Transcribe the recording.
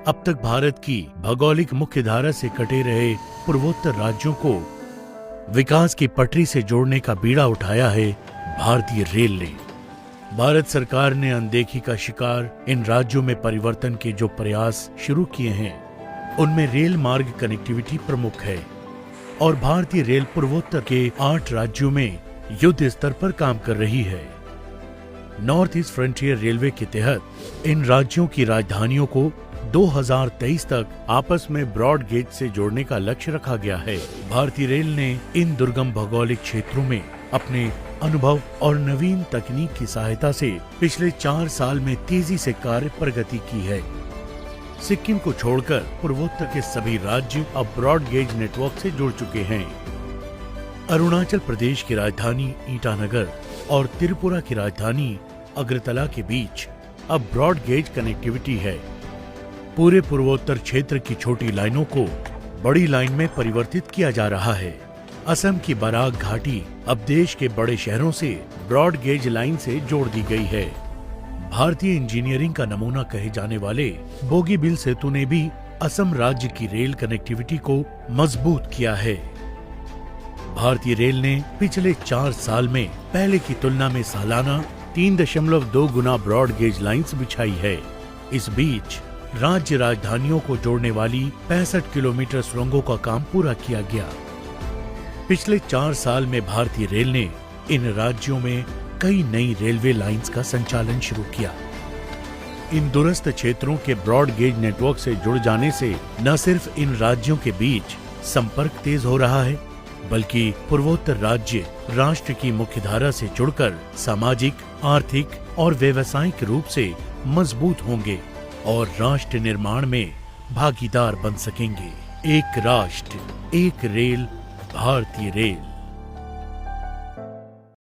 अब तक भारत की भौगोलिक मुख्यधारा से कटे रहे पूर्वोत्तर राज्यों को विकास की पटरी से जोड़ने का बीड़ा उठाया है भारतीय रेल ने। भारत सरकार ने अनदेखी का शिकार इन राज्यों में परिवर्तन के जो प्रयास शुरू किए हैं, उनमें रेल मार्ग कनेक्टिविटी प्रमुख है और भारतीय रेल पूर्वोत्तर के 8 राज्यों में युद्ध स्तर पर काम कर रही है। नॉर्थ ईस्ट फ्रंटियर रेलवे के तहत इन राज्यों की राजधानियों को 2023 तक आपस में ब्रॉड गेज से जोड़ने का लक्ष्य रखा गया है। भारतीय रेल ने इन दुर्गम भौगोलिक क्षेत्रों में अपने अनुभव और नवीन तकनीक की सहायता से पिछले 4 साल में तेजी से कार्य प्रगति की है। सिक्किम को छोड़कर पूर्वोत्तर के सभी राज्य अब ब्रॉड गेज नेटवर्क से जुड़ चुके हैं। अरुणाचल प्रदेश की राजधानी ईटानगर और त्रिपुरा की राजधानी अगरतला के बीच अब ब्रॉड गेज कनेक्टिविटी है। पूरे पूर्वोत्तर क्षेत्र की छोटी लाइनों को बड़ी लाइन में परिवर्तित किया जा रहा है। असम की बराक घाटी अब देश के बड़े शहरों से ब्रॉड गेज लाइन से जोड़ दी गई है। भारतीय इंजीनियरिंग का नमूना कहे जाने वाले बोगीबील सेतु ने भी असम राज्य की रेल कनेक्टिविटी को मजबूत किया है। भारतीय रेल ने पिछले 4 साल में पहले की तुलना में सालाना 3.2 गुना ब्रॉड गेज लाइंस बिछाई है। इस बीच राज्य राजधानियों को जोड़ने वाली 65 किलोमीटर सुरंगों का काम पूरा किया गया। पिछले 4 साल में भारतीय रेल ने इन राज्यों में कई नई रेलवे लाइंस का संचालन शुरू किया। इन दूरस्थ क्षेत्रों के ब्रॉड गेज नेटवर्क से जुड़ जाने से न सिर्फ इन राज्यों के बीच संपर्क तेज हो रहा है, बल्कि पूर्वोत्तर राज्य राष्ट्र की मुख्यधारा से जुड़कर सामाजिक, आर्थिक और व्यावसायिक रूप से मजबूत होंगे और राष्ट्र निर्माण में भागीदार बन सकेंगे। एक राष्ट्र, एक रेल, भारतीय रेल।